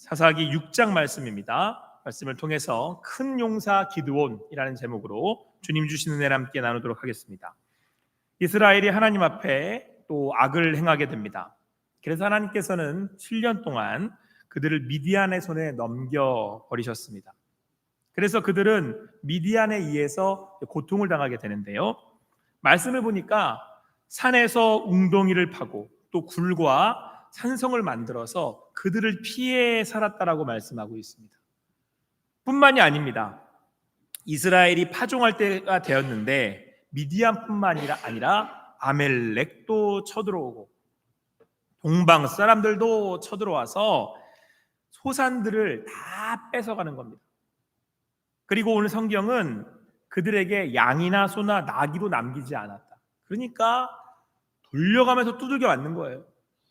사사기 6장 말씀입니다. 말씀을 통해서 큰 용사 기드온이라는 제목으로 주님 주시는 은혜를 함께 나누도록 하겠습니다. 이스라엘이 하나님 앞에 또 악을 행하게 됩니다. 그래서 하나님께서는 7년 동안 그들을 미디안의 손에 넘겨버리셨습니다. 그래서 그들은 미디안에 의해서 고통을 당하게 되는데요. 말씀을 보니까 산에서 웅덩이를 파고 또 굴과 산성을 만들어서 그들을 피해 살았다라고 말씀하고 있습니다. 뿐만이 아닙니다. 이스라엘이 파종할 때가 되었는데 미디안뿐만 아니라 아멜렉도 쳐들어오고 동방 사람들도 쳐들어와서 소산들을 다 뺏어가는 겁니다. 그리고 오늘 성경은 그들에게 양이나 소나 나귀도 남기지 않았다. 그러니까 돌려가면서 두들겨 맞는 거예요.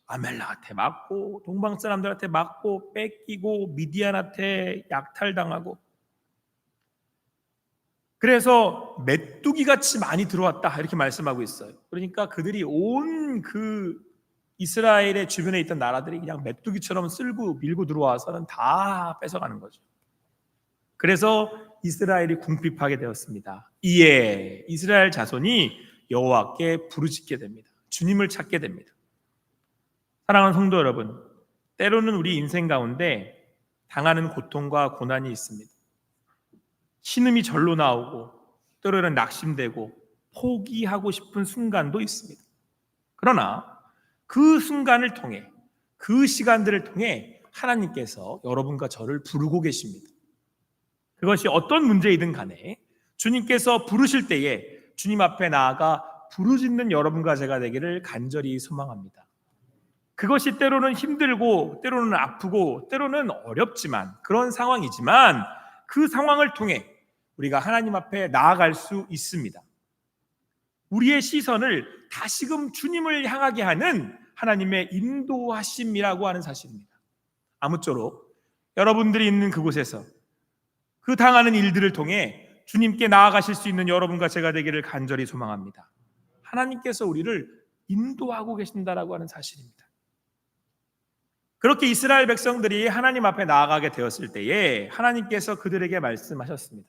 아멜렉한테 맞고 동방 사람들한테 맞고 뺏기고 미디안한테 약탈당하고, 그래서 메뚜기같이 많이 들어왔다 이렇게 말씀하고 있어요. 그러니까 그들이 온 그 이스라엘의 주변에 있던 나라들이 그냥 메뚜기처럼 쓸고 밀고 들어와서는 다 뺏어가는 거죠. 그래서 이스라엘이 궁핍하게 되었습니다. 이에 이스라엘 자손이 여호와께 부르짖게 됩니다. 주님을 찾게 됩니다. 사랑하는 성도 여러분, 때로는 우리 인생 가운데 당하는 고통과 고난이 있습니다. 신음이 절로 나오고 때로는 낙심되고 포기하고 싶은 순간도 있습니다. 그러나 그 순간을 통해, 그 시간들을 통해 하나님께서 여러분과 저를 부르고 계십니다. 그것이 어떤 문제이든 간에 주님께서 부르실 때에 주님 앞에 나아가 부르짖는 여러분과 제가 되기를 간절히 소망합니다. 그것이 때로는 힘들고 때로는 아프고 때로는 어렵지만 그런 상황이지만 그 상황을 통해 우리가 하나님 앞에 나아갈 수 있습니다. 우리의 시선을 다시금 주님을 향하게 하는 하나님의 인도하심이라고 하는 사실입니다. 아무쪼록 여러분들이 있는 그곳에서 그 당하는 일들을 통해 주님께 나아가실 수 있는 여러분과 제가 되기를 간절히 소망합니다. 하나님께서 우리를 인도하고 계신다라고 하는 사실입니다. 그렇게 이스라엘 백성들이 하나님 앞에 나아가게 되었을 때에 하나님께서 그들에게 말씀하셨습니다.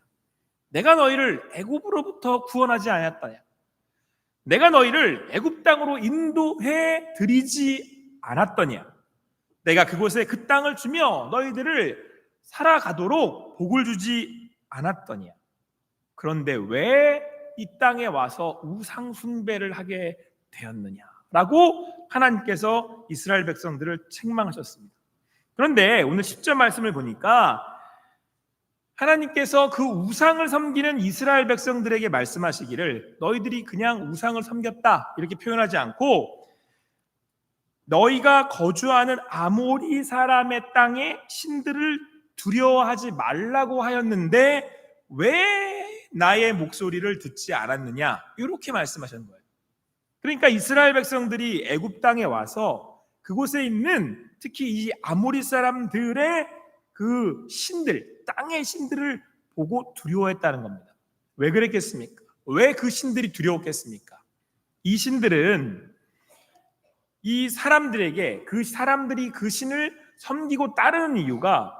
내가 너희를 애굽으로부터 구원하지 않았다냐? 내가 너희를 애굽 땅으로 인도해 드리지 않았더냐? 내가 그곳에 그 땅을 주며 너희들을 살아가도록 복을 주지 않았더냐? 그런데 왜 이 땅에 와서 우상 숭배를 하게 되었느냐? 라고 하나님께서 이스라엘 백성들을 책망하셨습니다. 그런데 오늘 10절 말씀을 보니까 하나님께서 그 우상을 섬기는 이스라엘 백성들에게 말씀하시기를 너희들이 그냥 우상을 섬겼다 이렇게 표현하지 않고 너희가 거주하는 아모리 사람의 땅의 신들을 두려워하지 말라고 하였는데 왜 나의 목소리를 듣지 않았느냐 이렇게 말씀하신 거예요. 그러니까 이스라엘 백성들이 애굽 땅에 와서 그곳에 있는 특히 이 아모리 사람들의 그 신들, 땅의 신들을 보고 두려워했다는 겁니다. 왜 그랬겠습니까? 왜 그 신들이 두려웠겠습니까? 이 신들은 이 사람들에게 그 사람들이 그 신을 섬기고 따르는 이유가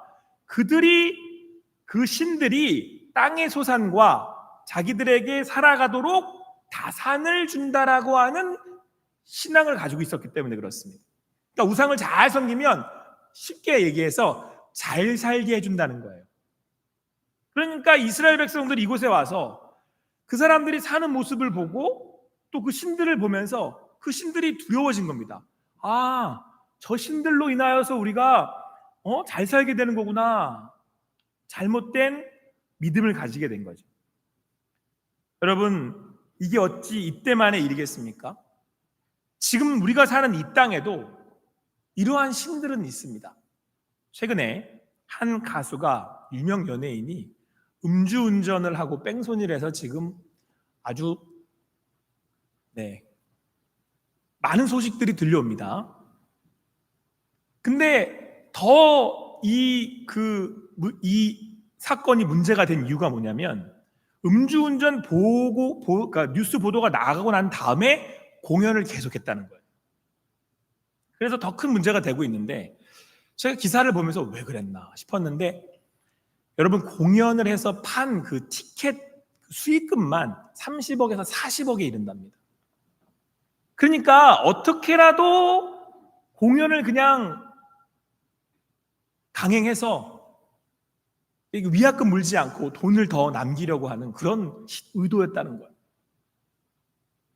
그 신들이 땅의 소산과 자기들에게 살아가도록 다산을 준다라고 하는 신앙을 가지고 있었기 때문에 그렇습니다. 그러니까 우상을 잘 섬기면 쉽게 얘기해서 잘 살게 해준다는 거예요. 그러니까 이스라엘 백성들이 이곳에 와서 그 사람들이 사는 모습을 보고 또 그 신들을 보면서 그 신들이 두려워진 겁니다. 아, 저 신들로 인하여서 우리가 잘 살게 되는 거구나. 잘못된 믿음을 가지게 된 거죠. 여러분, 이게 어찌 이때만의 일이겠습니까? 지금 우리가 사는 이 땅에도 이러한 신들은 있습니다. 최근에 한 가수가, 유명 연예인이 음주운전을 하고 뺑소니를 해서 지금 아주 많은 소식들이 들려옵니다. 근데 더 이 사건이 문제가 된 이유가 뭐냐면 음주운전 그러니까 뉴스 보도가 나가고 난 다음에 공연을 계속했다는 거예요. 그래서 더 큰 문제가 되고 있는데 제가 기사를 보면서 왜 그랬나 싶었는데, 여러분, 공연을 해서 판 그 티켓 수익금만 30억에서 40억에 이른답니다. 그러니까 어떻게라도 공연을 그냥 강행해서 위약금 물지 않고 돈을 더 남기려고 하는 그런 의도였다는 거예요.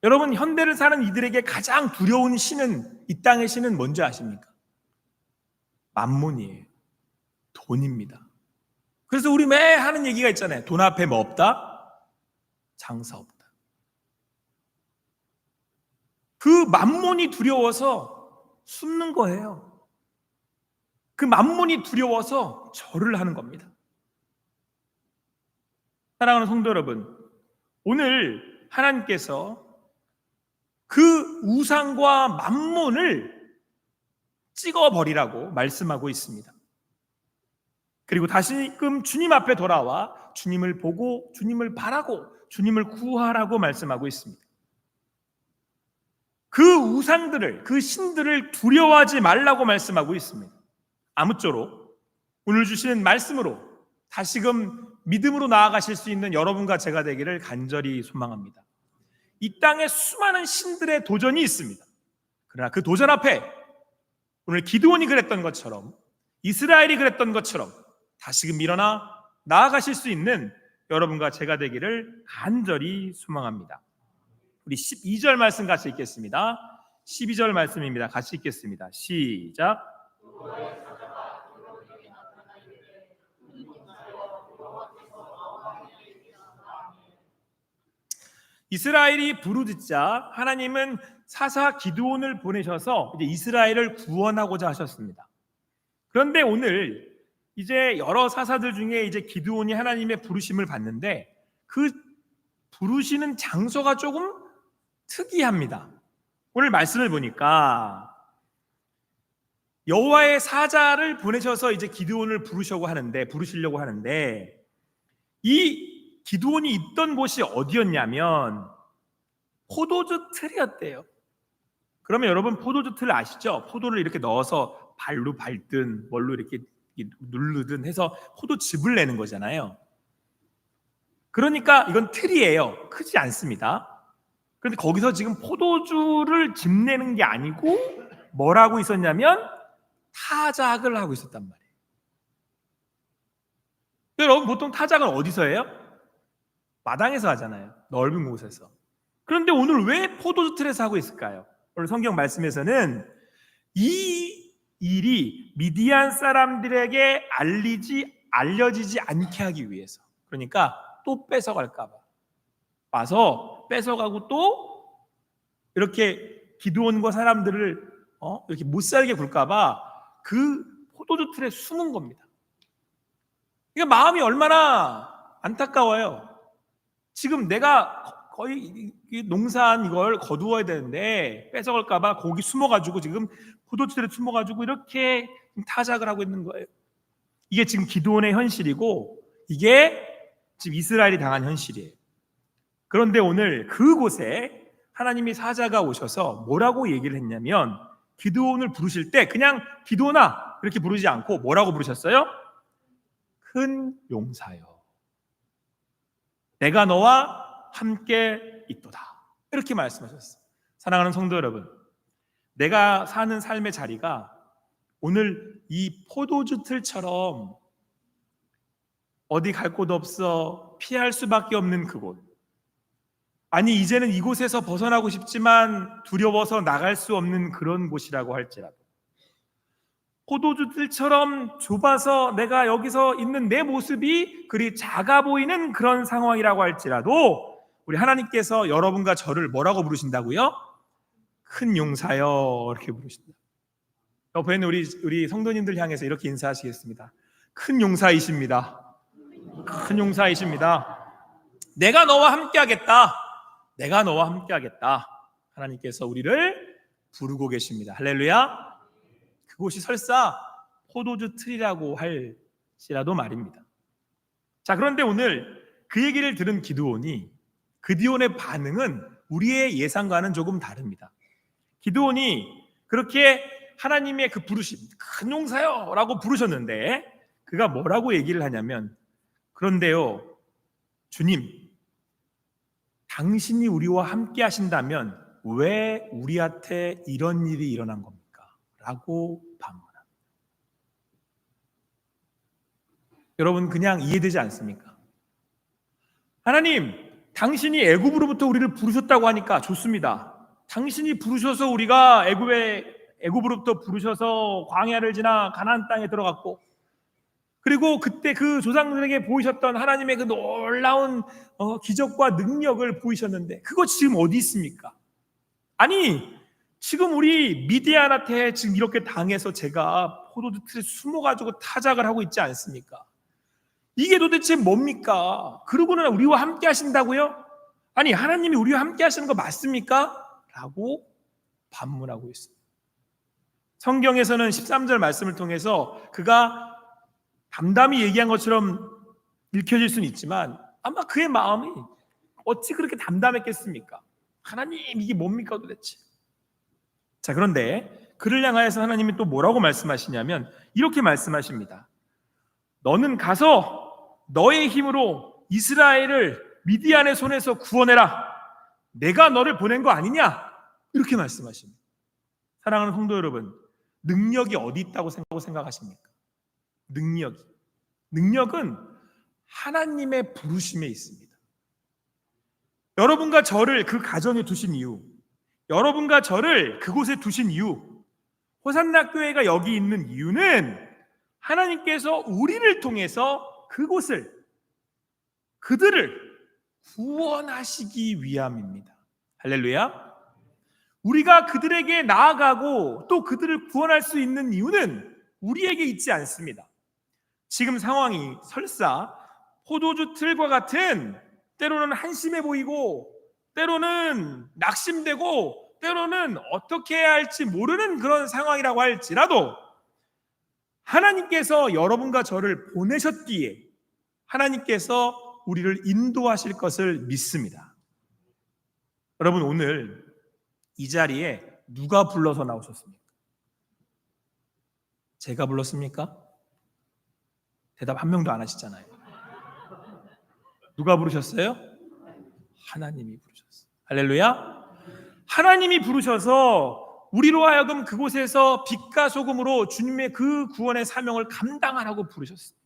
여러분, 현대를 사는 이들에게 가장 두려운 신은, 이 땅의 신은 뭔지 아십니까? 만몬이에요. 돈입니다. 그래서 우리 매 하는 얘기가 있잖아요. 돈 앞에 뭐 없다? 장사 없다. 그 만몬이 두려워서 숨는 거예요. 그 만몬이 두려워서 절을 하는 겁니다. 사랑하는 성도 여러분, 오늘 하나님께서 그 우상과 만몬을 찍어버리라고 말씀하고 있습니다. 그리고 다시금 주님 앞에 돌아와 주님을 보고 주님을 바라고 주님을 구하라고 말씀하고 있습니다. 그 우상들을, 그 신들을 두려워하지 말라고 말씀하고 있습니다. 아무쪼록 오늘 주시는 말씀으로 다시금 믿음으로 나아가실 수 있는 여러분과 제가 되기를 간절히 소망합니다. 이 땅에 수많은 신들의 도전이 있습니다. 그러나 그 도전 앞에 오늘 기드온이 그랬던 것처럼, 이스라엘이 그랬던 것처럼 다시금 일어나 나아가실 수 있는 여러분과 제가 되기를 간절히 소망합니다. 우리 12절 말씀 같이 읽겠습니다. 12절 말씀입니다. 같이 읽겠습니다. 시작. 이스라엘이 부르짖자 하나님은 사사 기드온을 보내셔서 이제 이스라엘을 구원하고자 하셨습니다. 그런데 오늘 이제 여러 사사들 중에 이제 기드온이 하나님의 부르심을 받는데 그 부르시는 장소가 조금 특이합니다. 오늘 말씀을 보니까 여호와의 사자를 보내셔서 이제 기드온을 부르시려고 하는데 이 기드온이 있던 곳이 어디였냐면 포도주 틀이었대요. 그러면 여러분 포도주 틀 아시죠? 포도를 이렇게 넣어서 발로 밟든 뭘로 이렇게 누르든 해서 포도즙을 내는 거잖아요. 그러니까 이건 틀이에요. 크지 않습니다. 그런데 거기서 지금 포도주를 즙 내는 게 아니고 뭐라고 있었냐면 타작을 하고 있었단 말이에요. 여러분, 보통 타작은 어디서 해요? 마당에서 하잖아요. 넓은 곳에서. 그런데 오늘 왜 포도주 틀에서 하고 있을까요? 오늘 성경 말씀에서는 이 일이 미디안 사람들에게 알려지지 않게 하기 위해서, 그러니까 또 뺏어갈까 봐 와서 뺏어가고 또 이렇게 기드온과 사람들을 이렇게 못 살게 굴까 봐 그 포도주 틀에 숨은 겁니다. 이게 마음이 얼마나 안타까워요. 지금 내가 거의 농사한 이걸 거두어야 되는데 뺏어갈까 봐 거기 숨어가지고 지금 포도주 틀에 숨어가지고 이렇게 타작을 하고 있는 거예요. 이게 지금 기드온의 현실이고 이게 지금 이스라엘이 당한 현실이에요. 그런데 오늘 그곳에 하나님이 사자가 오셔서 뭐라고 얘기를 했냐면 기드온을 부르실 때 그냥 기드온아 이렇게 부르지 않고 뭐라고 부르셨어요? 큰 용사여, 내가 너와 함께 있도다, 이렇게 말씀하셨어요. 사랑하는 성도 여러분, 내가 사는 삶의 자리가 오늘 이 포도주 틀처럼 어디 갈 곳 없어 피할 수밖에 없는 그곳, 아니 이제는 이곳에서 벗어나고 싶지만 두려워서 나갈 수 없는 그런 곳이라고 할지라도, 포도주들처럼 좁아서 내가 여기서 있는 내 모습이 그리 작아 보이는 그런 상황이라고 할지라도 우리 하나님께서 여러분과 저를 뭐라고 부르신다고요? 큰 용사여, 이렇게 부르신다. 옆에 있는 우리 성도님들 향해서 이렇게 인사하시겠습니다. 큰 용사이십니다. 큰 용사이십니다. 내가 너와 함께 하겠다. 내가 너와 함께 하겠다. 하나님께서 우리를 부르고 계십니다. 할렐루야. 그곳이 설사 포도주 틀이라고 할지라도 말입니다. 자, 그런데 오늘 그 얘기를 들은 기드온의 반응은 우리의 예상과는 조금 다릅니다. 기드온이 그렇게 하나님의 그 부르심, 큰 용사요 라고 부르셨는데 그가 뭐라고 얘기를 하냐면, 그런데요 주님, 당신이 우리와 함께 하신다면 왜 우리한테 이런 일이 일어난 겁니까? 라고 반문합니다. 여러분, 그냥 이해되지 않습니까? 하나님, 당신이 애굽으로부터 우리를 부르셨다고 하니까 좋습니다. 당신이 부르셔서 우리가 애굽으로부터 부르셔서 광야를 지나 가나안 땅에 들어갔고, 그리고 그때 그 조상들에게 보이셨던 하나님의 그 놀라운 기적과 능력을 보이셨는데 그거 지금 어디 있습니까? 아니, 지금 우리 미디안한테 지금 이렇게 당해서 제가 포도주 틀에 숨어가지고 타작을 하고 있지 않습니까? 이게 도대체 뭡니까? 그러고는 우리와 함께 하신다고요? 아니, 하나님이 우리와 함께 하시는 거 맞습니까? 라고 반문하고 있습니다. 성경에서는 13절 말씀을 통해서 그가 담담히 얘기한 것처럼 읽혀질 수는 있지만 아마 그의 마음이 어찌 그렇게 담담했겠습니까? 하나님, 이게 뭡니까 도대체? 자, 그런데 그를 향하여서 하나님이 또 뭐라고 말씀하시냐면 이렇게 말씀하십니다. 너는 가서 너의 힘으로 이스라엘을 미디안의 손에서 구원해라. 내가 너를 보낸 거 아니냐? 이렇게 말씀하십니다. 사랑하는 성도 여러분, 능력이 어디 있다고 생각하십니까? 능력은 하나님의 부르심에 있습니다. 여러분과 저를 그 가정에 두신 이유, 여러분과 저를 그곳에 두신 이유, 호산나 교회가 여기 있는 이유는 하나님께서 우리를 통해서 그들을 구원하시기 위함입니다. 할렐루야. 우리가 그들에게 나아가고 또 그들을 구원할 수 있는 이유는 우리에게 있지 않습니다. 지금 상황이 설사 포도주 틀과 같은, 때로는 한심해 보이고 때로는 낙심되고 때로는 어떻게 해야 할지 모르는 그런 상황이라고 할지라도 하나님께서 여러분과 저를 보내셨기에 하나님께서 우리를 인도하실 것을 믿습니다. 여러분, 오늘 이 자리에 누가 불러서 나오셨습니까? 제가 불렀습니까? 대답 한 명도 안 하시잖아요. 누가 부르셨어요? 하나님이 부르셨어요. 할렐루야. 하나님이 부르셔서 우리로 하여금 그곳에서 빛과 소금으로 주님의 그 구원의 사명을 감당하라고 부르셨어요.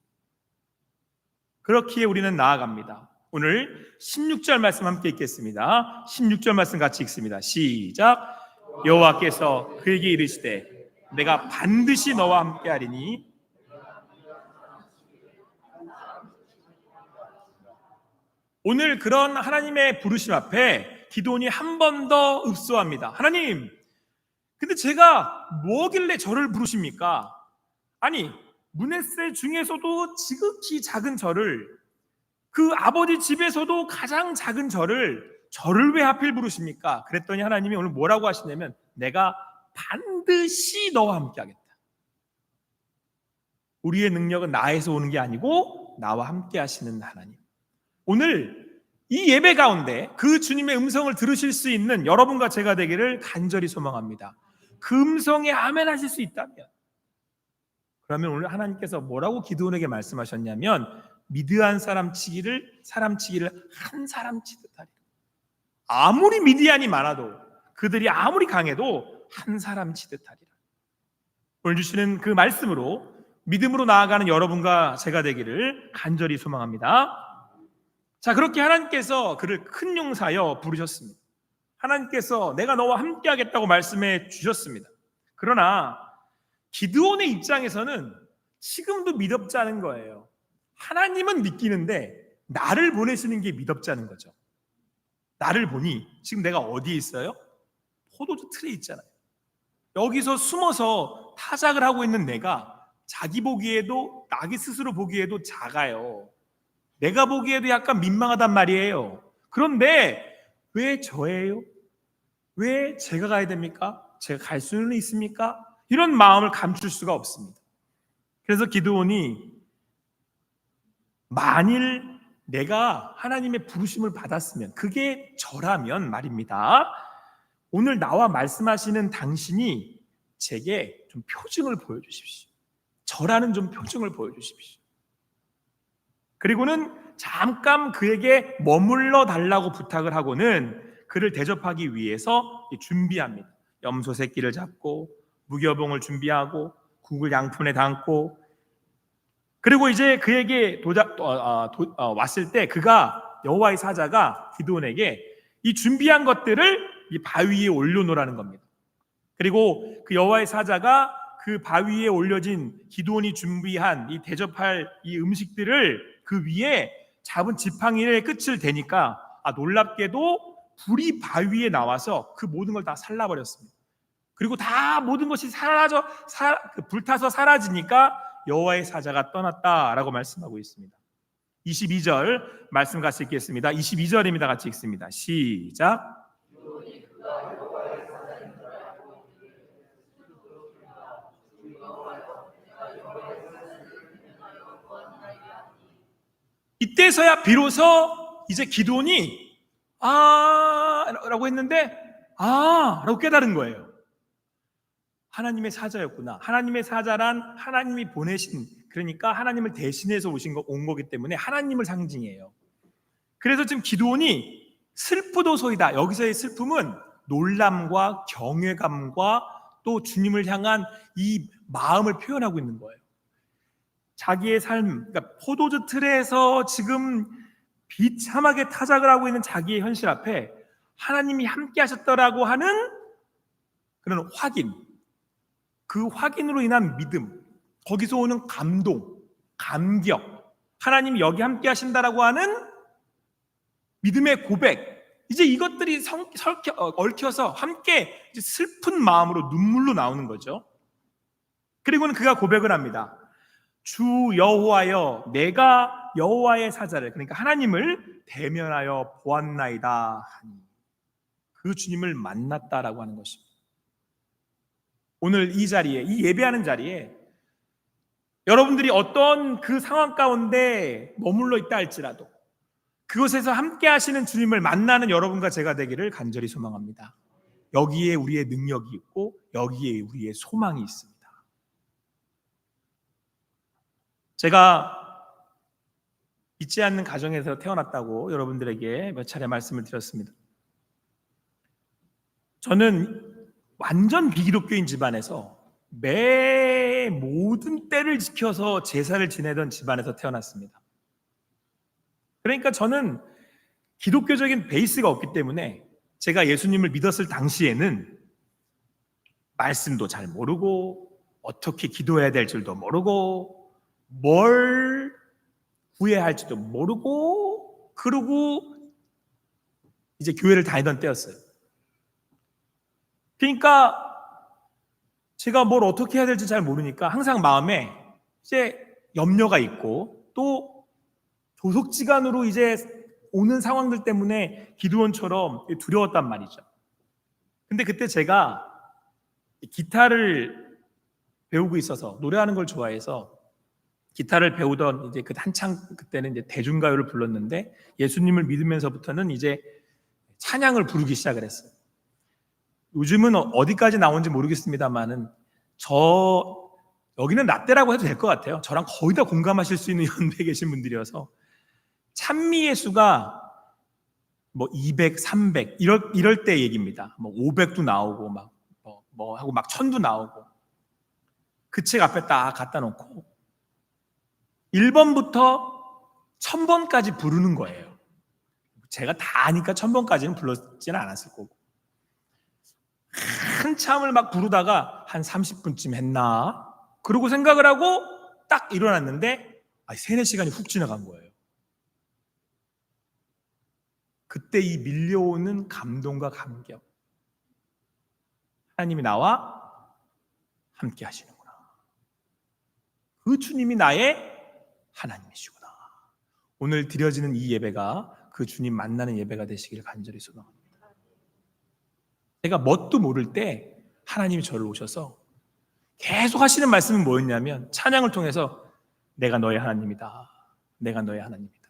그렇기에 우리는 나아갑니다. 오늘 16절 말씀 함께 읽겠습니다. 16절 말씀 같이 읽습니다. 시작. 여호와께서 그에게 이르시되 내가 반드시 너와 함께 하리니. 오늘 그런 하나님의 부르심 앞에 기도원이 한 번 더 읍소합니다. 하나님, 근데 제가 뭐길래 저를 부르십니까? 아니, 므낫세 중에서도 지극히 작은 저를, 그 아버지 집에서도 가장 작은 저를 왜 하필 부르십니까? 그랬더니 하나님이 오늘 뭐라고 하시냐면 내가 반드시 너와 함께 하겠다. 우리의 능력은 나에서 오는 게 아니고 나와 함께 하시는 하나님. 오늘 이 예배 가운데 그 주님의 음성을 들으실 수 있는 여러분과 제가 되기를 간절히 소망합니다. 그 음성에 아멘 하실 수 있다면, 그러면 오늘 하나님께서 뭐라고 기드온에게 말씀하셨냐면 미드안 사람 치기를 한 사람 치듯 하리라. 아무리 미디안이 많아도, 그들이 아무리 강해도 한 사람 치듯 하리라. 오늘 주시는 그 말씀으로 믿음으로 나아가는 여러분과 제가 되기를 간절히 소망합니다. 자, 그렇게 하나님께서 그를 큰 용사여 부르셨습니다. 하나님께서 내가 너와 함께 하겠다고 말씀해 주셨습니다. 그러나 기드온의 입장에서는 지금도 믿음지 않은 거예요. 하나님은 믿기는데 나를 보내시는 게 믿음지 않은 거죠. 나를 보니 지금 내가 어디에 있어요? 포도주 틀에 있잖아요. 여기서 숨어서 타작을 하고 있는 내가 자기 스스로 보기에도 작아요. 내가 보기에도 약간 민망하단 말이에요. 그런데 왜 저예요? 왜 제가 가야 됩니까? 제가 갈 수는 있습니까? 이런 마음을 감출 수가 없습니다. 그래서 기드온이 만일 내가 하나님의 부르심을 받았으면, 그게 저라면 말입니다, 오늘 나와 말씀하시는 당신이 제게 좀 표징을 보여주십시오. 저라는 좀 표징을 보여주십시오. 그리고는 잠깐 그에게 머물러 달라고 부탁을 하고는 그를 대접하기 위해서 준비합니다. 염소 새끼를 잡고 무교봉을 준비하고 국을 양푼에 담고, 그리고 이제 그에게 왔을 때 그가 여호와의 사자가 기드온에게 이 준비한 것들을 이 바위 위에 올려놓으라는 겁니다. 그리고 그 여호와의 사자가 그 바위 위에 올려진 기드온이 준비한 이 대접할 이 음식들을 그 위에 잡은 지팡이의 끝을 대니까 놀랍게도 불이 바위 위에 나와서 그 모든 걸 다 살라버렸습니다. 그리고 다 모든 것이 불타서 사라지니까 여호와의 사자가 떠났다라고 말씀하고 있습니다. 22절 말씀 같이 읽겠습니다. 22절입니다. 같이 읽습니다. 시작. 이때서야 비로소 이제 기드온이 라고 했는데 라고 깨달은 거예요. 하나님의 사자였구나. 하나님의 사자란 하나님이 보내신, 그러니까 하나님을 대신해서 온 거기 때문에 하나님을 상징해요. 그래서 지금 기드온이 슬프도소이다. 여기서의 슬픔은 놀람과 경외감과 또 주님을 향한 이 마음을 표현하고 있는 거예요. 자기의 삶, 그러니까 포도주 틀에서 지금 비참하게 타작을 하고 있는 자기의 현실 앞에 하나님이 함께 하셨더라고 하는 그런 확인, 그 확인으로 인한 믿음, 거기서 오는 감동, 감격, 하나님이 여기 함께 하신다라고 하는 믿음의 고백, 이제 이것들이 얽혀서 함께 이제 슬픈 마음으로 눈물로 나오는 거죠. 그리고는 그가 고백을 합니다. 주 여호와여, 내가 여호와의 사자를, 그러니까 하나님을 대면하여 보았나이다 하니, 그 주님을 만났다라고 하는 것입니다. 오늘 이 자리에, 이 예배하는 자리에 여러분들이 어떤 그 상황 가운데 머물러 있다 할지라도 그곳에서 함께 하시는 주님을 만나는 여러분과 제가 되기를 간절히 소망합니다. 여기에 우리의 능력이 있고 여기에 우리의 소망이 있습니다. 제가 잊지 않는 가정에서 태어났다고 여러분들에게 몇 차례 말씀을 드렸습니다. 저는 완전 비기독교인 집안에서 매 모든 때를 지켜서 제사를 지내던 집안에서 태어났습니다. 그러니까 저는 기독교적인 베이스가 없기 때문에 제가 예수님을 믿었을 당시에는 말씀도 잘 모르고 어떻게 기도해야 될 줄도 모르고 뭘 구해야 할지도 모르고, 그러고 이제 교회를 다니던 때였어요. 그러니까 제가 뭘 어떻게 해야 될지 잘 모르니까 항상 마음에 이제 염려가 있고, 또 조속지간으로 이제 오는 상황들 때문에 기드온처럼 두려웠단 말이죠. 근데 그때 제가 기타를 배우고 있어서, 노래하는 걸 좋아해서 기타를 배우던 이제 한창 그때는 이제 대중가요를 불렀는데, 예수님을 믿으면서부터는 이제 찬양을 부르기 시작을 했어요. 요즘은 어디까지 나온지 모르겠습니다만은 여기는 라떼라고 해도 될 것 같아요. 저랑 거의 다 공감하실 수 있는 연배에 계신 분들이어서 찬미의 수가 뭐 200, 300 이럴 때 얘기입니다. 뭐 500도 나오고 뭐 하고 막 1000도 나오고, 그 책 앞에 딱 갖다 놓고 1번부터 1000번까지 부르는 거예요. 제가 다 아니까 1000번까지는 불렀지는 않았을 거고, 한참을 막 부르다가 한 30분쯤 했나? 그러고 생각을 하고 딱 일어났는데 3, 4시간이 훅 지나간 거예요. 그때 이 밀려오는 감동과 감격, 하나님이 나와 함께 하시는구나, 그 주님이 나의 하나님이시구나. 오늘 드려지는 이 예배가 그 주님 만나는 예배가 되시길 간절히 소망합니다. 제가 뭣도 모를 때 하나님이 저를 오셔서 계속 하시는 말씀은 뭐였냐면, 찬양을 통해서 내가 너의 하나님이다, 내가 너의 하나님이다.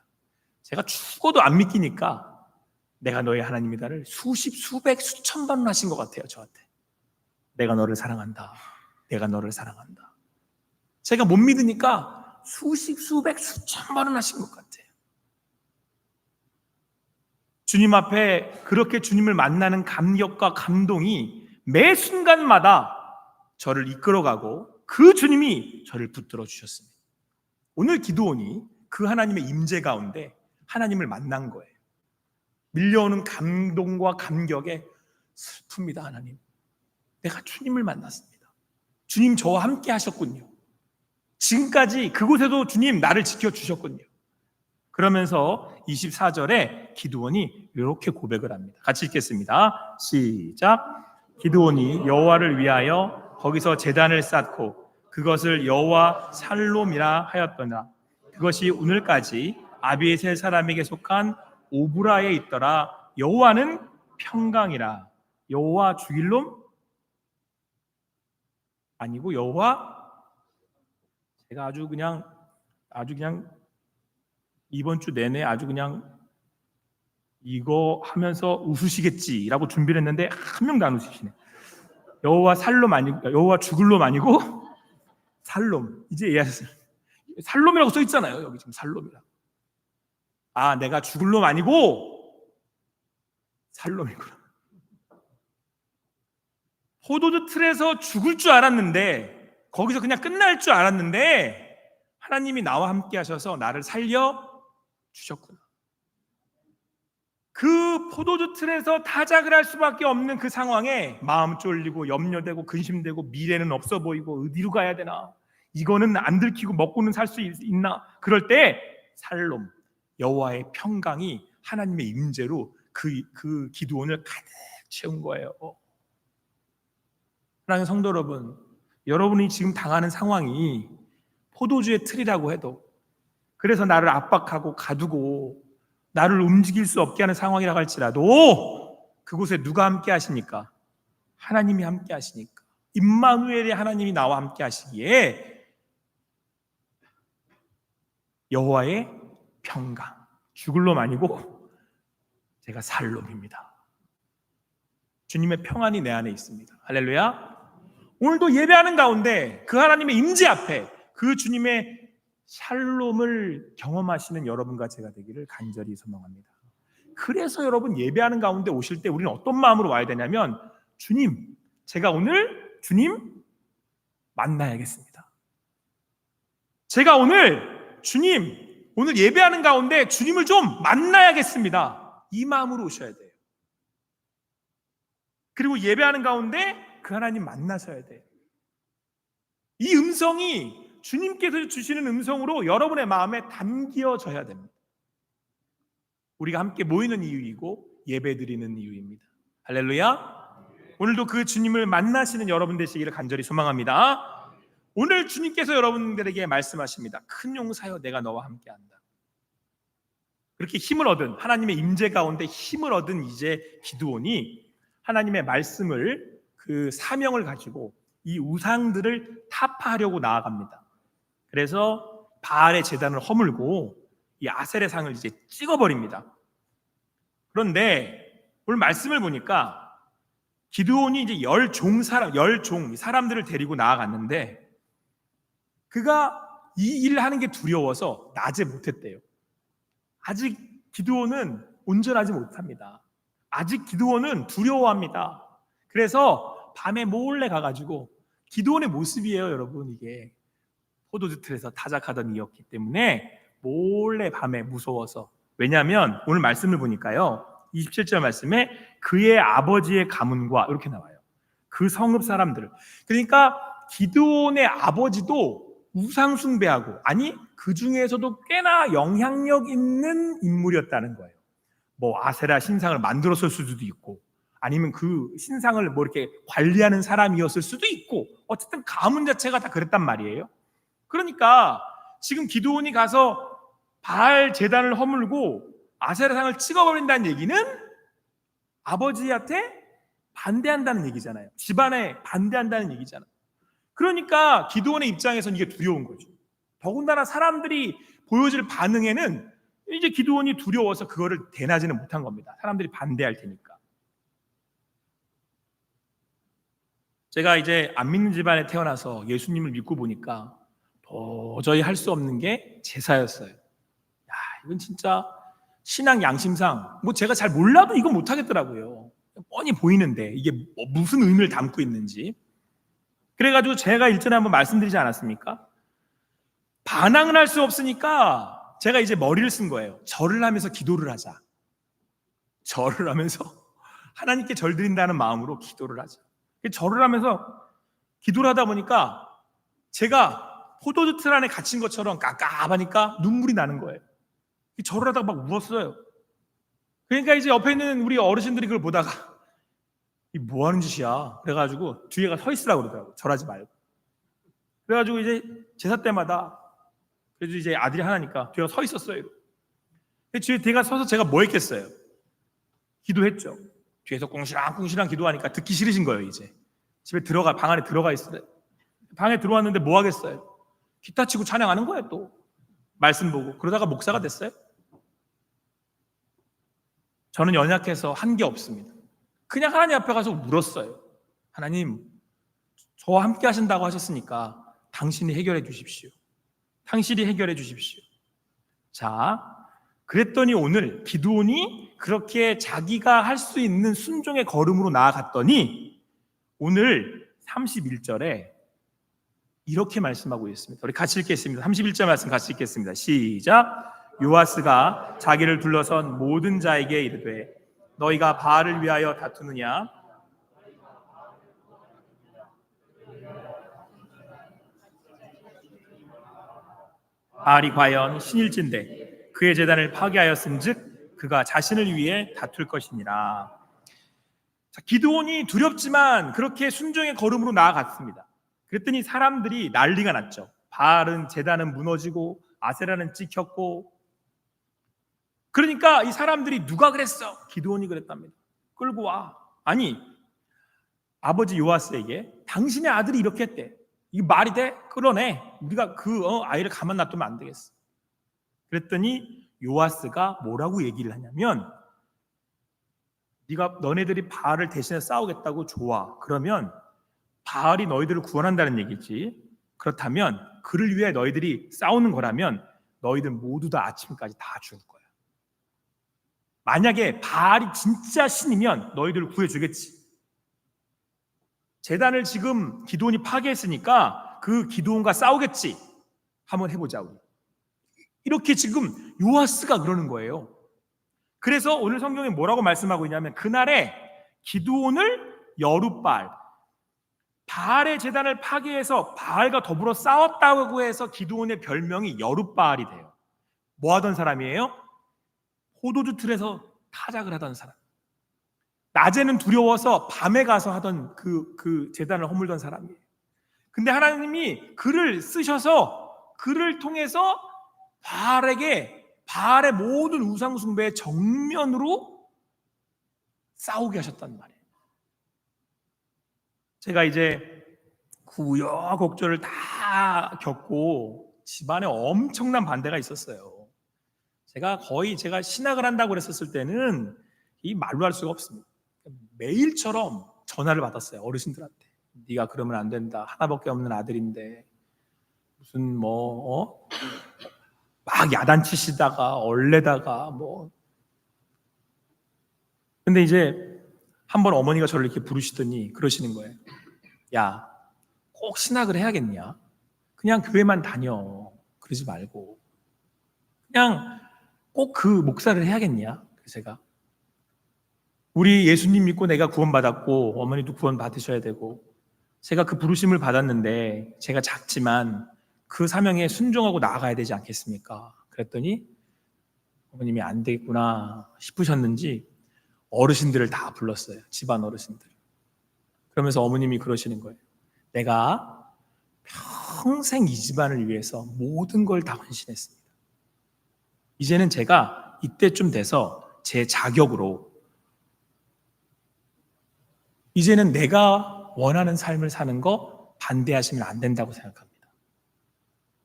제가 죽어도 안 믿기니까 내가 너의 하나님이다를 수십, 수백, 수천 번 하신 것 같아요. 저한테 내가 너를 사랑한다, 내가 너를 사랑한다. 제가 못 믿으니까 수십, 수백, 수천 번은 하신 것 같아요. 주님 앞에 그렇게 주님을 만나는 감격과 감동이 매 순간마다 저를 이끌어가고 그 주님이 저를 붙들어 주셨습니다. 오늘 기드온이 그 하나님의 임재 가운데 하나님을 만난 거예요. 밀려오는 감동과 감격에 슬픕니다. 하나님, 내가 주님을 만났습니다. 주님 저와 함께 하셨군요. 지금까지 그곳에도 주님 나를 지켜주셨군요. 그러면서 24절에 기드온이 이렇게 고백을 합니다. 같이 읽겠습니다. 시작. 기드온이 여호와를 위하여 거기서 제단을 쌓고 그것을 여호와 살롬이라 하였더라. 그것이 오늘까지 아비에셀 사람에게 속한 오브라에 있더라. 여호와는 평강이라. 여호와 죽일 놈? 아니고 여호와, 제가 아주 그냥 이번 주 내내 아주 그냥 이거 하면서 웃으시겠지라고 준비를 했는데 한 명도 안 웃으시네. 여호와 살롬 아니고 여호와 죽을 놈 아니고 살롬. 이제 이해하셨어요? 살롬이라고 써 있잖아요. 여기 지금 살롬이라. 아, 내가 죽을 놈 아니고 살롬이구나. 포도주 틀에서 죽을 줄 알았는데, 거기서 그냥 끝날 줄 알았는데 하나님이 나와 함께 하셔서 나를 살려 주셨구나. 그 포도주 틀에서 타작을 할 수밖에 없는 그 상황에 마음 쫄리고 염려되고 근심되고 미래는 없어 보이고 어디로 가야 되나, 이거는 안 들키고 먹고는 살 수 있나, 그럴 때 살롬, 여호와의 평강이 하나님의 임재로 그 기드온을 가득 채운 거예요. 사랑하는 성도 여러분, 여러분이 지금 당하는 상황이 포도주의 틀이라고 해도, 그래서 나를 압박하고 가두고 나를 움직일 수 없게 하는 상황이라고 할지라도 그곳에 누가 함께 하시니까? 하나님이 함께 하시니까. 임마누엘의 하나님이 나와 함께 하시기에 여호와의 평강, 죽을 놈 아니고 제가 살 놈입니다. 주님의 평안이 내 안에 있습니다. 할렐루야. 오늘도 예배하는 가운데 그 하나님의 임재 앞에 그 주님의 샬롬을 경험하시는 여러분과 제가 되기를 간절히 소망합니다. 그래서 여러분 예배하는 가운데 오실 때 우리는 어떤 마음으로 와야 되냐면, 주님, 제가 오늘 주님 만나야겠습니다. 제가 오늘 주님, 오늘 예배하는 가운데 주님을 좀 만나야겠습니다. 이 마음으로 오셔야 돼요. 그리고 예배하는 가운데 그 하나님 만나셔야 돼요. 이 음성이 주님께서 주시는 음성으로 여러분의 마음에 담겨져야 됩니다. 우리가 함께 모이는 이유이고 예배드리는 이유입니다. 할렐루야. 오늘도 그 주님을 만나시는 여러분 되시기를 간절히 소망합니다. 오늘 주님께서 여러분들에게 말씀하십니다. 큰 용사여, 내가 너와 함께한다. 그렇게 힘을 얻은, 하나님의 임재 가운데 힘을 얻은 이제 기드온이 하나님의 말씀을, 그 사명을 가지고 이 우상들을 타파하려고 나아갑니다. 그래서 바알의 제단을 허물고 이 아셀의 상을 이제 찍어버립니다. 그런데 오늘 말씀을 보니까 기드온이 이제 열 사람들을 데리고 나아갔는데, 그가 이 일을 하는 게 두려워서 낮에 못했대요. 아직 기드온은 온전하지 못합니다. 아직 기드온은 두려워합니다. 그래서 밤에 몰래 가가지고, 기드온의 모습이에요 여러분, 이게 포도주 틀에서 타작하던 이였기 때문에 몰래 밤에 무서워서. 왜냐하면 오늘 말씀을 보니까요, 27절 말씀에 그의 아버지의 가문과 이렇게 나와요. 그 성읍 사람들을. 그러니까 기드온의 아버지도 우상 숭배하고, 아니 그 중에서도 꽤나 영향력 있는 인물이었다는 거예요. 뭐 아세라 신상을 만들었을 수도 있고, 아니면 그 신상을 뭐 이렇게 관리하는 사람이었을 수도 있고, 어쨌든 가문 자체가 다 그랬단 말이에요. 그러니까 지금 기드온이 가서 바알 제단을 허물고 아세라상을 찍어버린다는 얘기는 아버지한테 반대한다는 얘기잖아요. 집안에 반대한다는 얘기잖아요. 그러니까 기드온의 입장에서는 이게 두려운 거죠. 더군다나 사람들이 보여줄 반응에는 이제 기드온이 두려워서 그거를 대나지는 못한 겁니다. 사람들이 반대할 테니까. 제가 이제 안 믿는 집안에 태어나서 예수님을 믿고 보니까 도저히 할 수 없는 게 제사였어요. 야, 이건 진짜 신앙 양심상 뭐 제가 잘 몰라도 이건 못 하겠더라고요. 뻔히 보이는데 이게 무슨 의미를 담고 있는지. 그래가지고 제가 일전에 한번 말씀드리지 않았습니까? 반항을 할 수 없으니까 제가 이제 머리를 쓴 거예요. 절을 하면서 기도를 하자. 절을 하면서 하나님께 절 드린다는 마음으로 기도를 하자. 절을 하면서 기도를 하다 보니까 제가 포도주 틀 안에 갇힌 것처럼 깝깝하니까 눈물이 나는 거예요. 절을 하다가 막 울었어요. 그러니까 이제 옆에 있는 우리 어르신들이 그걸 보다가 이 뭐 하는 짓이야? 그래가지고 뒤에가 서 있으라고 그러더라고요. 절하지 말고. 그래가지고 이제 제사 때마다 그래도 이제 아들이 하나니까 뒤에가 서 있었어요. 뒤에가 서서 제가 뭐 했겠어요? 기도했죠. 뒤에서 꿍시랑 기도하니까 듣기 싫으신 거예요. 이제 집에 방 안에 들어가 있어요. 방에 들어왔는데 뭐 하겠어요? 기타 치고 찬양하는 거예요. 또 말씀 보고. 그러다가 목사가 됐어요. 저는 연약해서 한 게 없습니다. 그냥 하나님 앞에 가서 울었어요. 하나님, 저와 함께 하신다고 하셨으니까 당신이 해결해 주십시오. 당신이 해결해 주십시오. 자, 그랬더니 오늘 기드온이 그렇게 자기가 할 수 있는 순종의 걸음으로 나아갔더니 오늘 31절에 이렇게 말씀하고 있습니다. 우리 같이 읽겠습니다. 31절 말씀 같이 읽겠습니다. 시작. 요아스가 자기를 둘러선 모든 자에게 이르되 너희가 바알을 위하여 다투느냐? 바알이 과연 신일진데 그의 제단을 파괴하였은즉 그가 자신을 위해 다툴 것이니라. 자, 기드온이 두렵지만 그렇게 순종의 걸음으로 나아갔습니다. 그랬더니 사람들이 난리가 났죠. 바알은 제단은 무너지고 아세라는 찍혔고, 그러니까 이 사람들이 누가 그랬어? 기드온이 그랬답니다. 끌고 와. 아니, 아버지 요아스에게 당신의 아들이 이렇게 했대. 이게 말이 돼? 끌어내. 우리가 아이를 가만 놔두면 안 되겠어. 그랬더니 요아스가 뭐라고 얘기를 하냐면, 너네들이 바알을 대신해 싸우겠다고 좋아. 그러면 바알이 너희들을 구원한다는 얘기지. 그렇다면 그를 위해 너희들이 싸우는 거라면 너희들 모두 다 아침까지 다 죽을 거야. 만약에 바알이 진짜 신이면 너희들을 구해주겠지. 제단을 지금 기드온이 파괴했으니까 그 기드온과 싸우겠지. 한번 해보자 우리. 이렇게 지금 요아스가 그러는 거예요. 그래서 오늘 성경에 뭐라고 말씀하고 있냐면 그날에 기드온을 여룻바알, 바알의 제단을 파괴해서 바알과 더불어 싸웠다고 해서 기드온의 별명이 여룻바알이 돼요. 뭐 하던 사람이에요? 포도주 틀에서 타작을 하던 사람. 낮에는 두려워서 밤에 가서 하던 그 제단을 허물던 사람이에요. 근데 하나님이 그를 쓰셔서 그를 통해서 바알의 모든 우상 숭배의 정면으로 싸우게 하셨단 말이에요. 제가 이제 그 우여곡절을 다 겪고 집안에 엄청난 반대가 있었어요. 제가 신학을 한다고 그랬었을 때는 이 말로 할 수가 없습니다. 매일처럼 전화를 받았어요. 어르신들한테. 네가 그러면 안 된다. 하나밖에 없는 아들인데 무슨 막 야단치시다가 얼레다가 근데 이제 한번 어머니가 저를 이렇게 부르시더니 그러시는 거예요. 야, 꼭 신학을 해야겠냐? 그냥 교회만 다녀. 그러지 말고 그냥 꼭 그 목사를 해야겠냐? 그래서 제가 우리 예수님 믿고 내가 구원받았고 어머니도 구원받으셔야 되고 제가 그 부르심을 받았는데 제가 작지만 그 사명에 순종하고 나아가야 되지 않겠습니까? 그랬더니 어머님이 안 되겠구나 싶으셨는지 어르신들을 다 불렀어요. 집안 어르신들. 그러면서 어머님이 그러시는 거예요. 내가 평생 이 집안을 위해서 모든 걸 다 헌신했습니다. 이제는 제가 이때쯤 돼서 제 자격으로 이제는 내가 원하는 삶을 사는 거 반대하시면 안 된다고 생각합니다.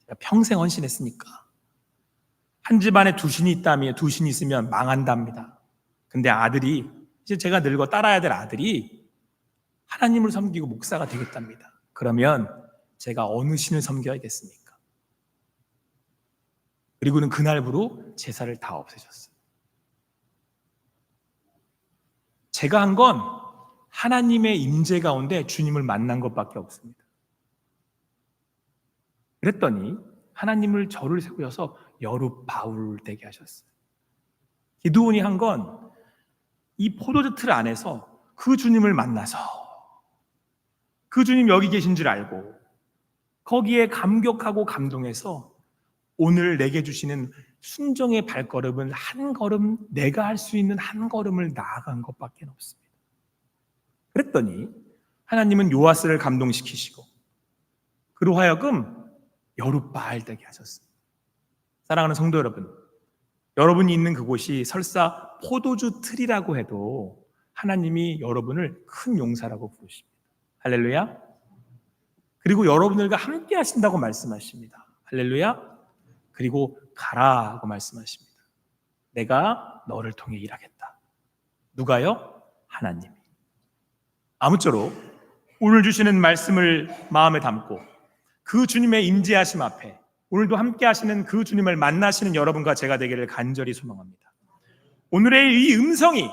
제가 평생 헌신했으니까. 한 집안에 두 신이 있으면 망한답니다. 근데 아들이 이제 제가 늙어 따라야 될 아들이 하나님을 섬기고 목사가 되겠답니다. 그러면 제가 어느 신을 섬겨야겠습니까? 그리고는 그날부로 제사를 다 없애셨어요. 제가 한 건 하나님의 임재 가운데 주님을 만난 것밖에 없습니다. 그랬더니 하나님을 저를 세우셔서 여룻바울 되게 하셨어요. 기드온이 한 건 이 포도주 틀 안에서 그 주님을 만나서 그 주님 여기 계신 줄 알고 거기에 감격하고 감동해서 오늘 내게 주시는 순종의 발걸음은 한 걸음, 내가 할 수 있는 한 걸음을 나아간 것밖에 없습니다. 그랬더니 하나님은 요아스를 감동시키시고 그로 하여금 여룻바알 되게 하셨습니다. 사랑하는 성도 여러분, 여러분이 있는 그곳이 설사 포도주 틀이라고 해도 하나님이 여러분을 큰 용사라고 부르십니다. 할렐루야. 그리고 여러분들과 함께 하신다고 말씀하십니다. 할렐루야. 그리고 가라고 말씀하십니다. 내가 너를 통해 일하겠다. 누가요? 하나님이. 아무쪼록 오늘 주시는 말씀을 마음에 담고 그 주님의 임재하심 앞에 오늘도 함께 하시는 그 주님을 만나시는 여러분과 제가 되기를 간절히 소망합니다. 오늘의 이 음성이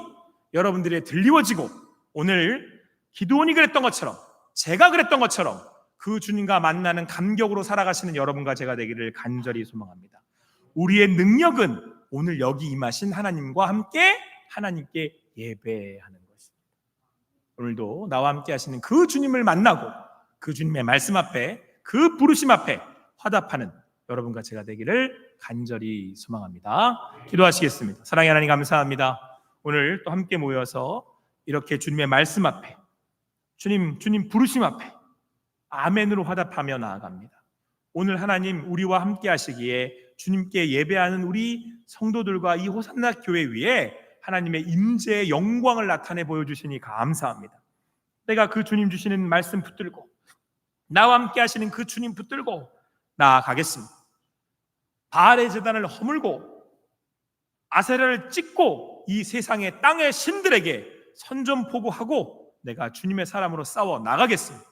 여러분들의 들리워지고 오늘 기드온이 그랬던 것처럼 제가 그랬던 것처럼 그 주님과 만나는 감격으로 살아가시는 여러분과 제가 되기를 간절히 소망합니다. 우리의 능력은 오늘 여기 임하신 하나님과 함께 하나님께 예배하는 것입니다. 오늘도 나와 함께 하시는 그 주님을 만나고 그 주님의 말씀 앞에 그 부르심 앞에 화답하는 여러분과 제가 되기를 간절히 소망합니다. 기도하시겠습니다. 사랑의 하나님 감사합니다. 오늘 또 함께 모여서 이렇게 주님의 말씀 앞에 주님 부르심 앞에 아멘으로 화답하며 나아갑니다. 오늘 하나님 우리와 함께 하시기에 주님께 예배하는 우리 성도들과 이 호산나 교회 위에 하나님의 임재의 영광을 나타내 보여주시니 감사합니다. 내가 그 주님 주시는 말씀 붙들고 나와 함께 하시는 그 주님 붙들고 나아가겠습니다. 바알의 제단을 허물고 아세라를 찍고 이 세상의 땅의 신들에게 선전포고하고 내가 주님의 사람으로 싸워 나가겠습니다.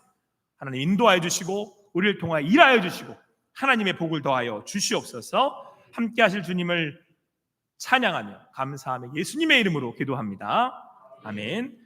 하나님 인도하여 주시고 우리를 통하여 일하여 주시고 하나님의 복을 더하여 주시옵소서. 함께 하실 주님을 찬양하며 감사하며 예수님의 이름으로 기도합니다. 아멘.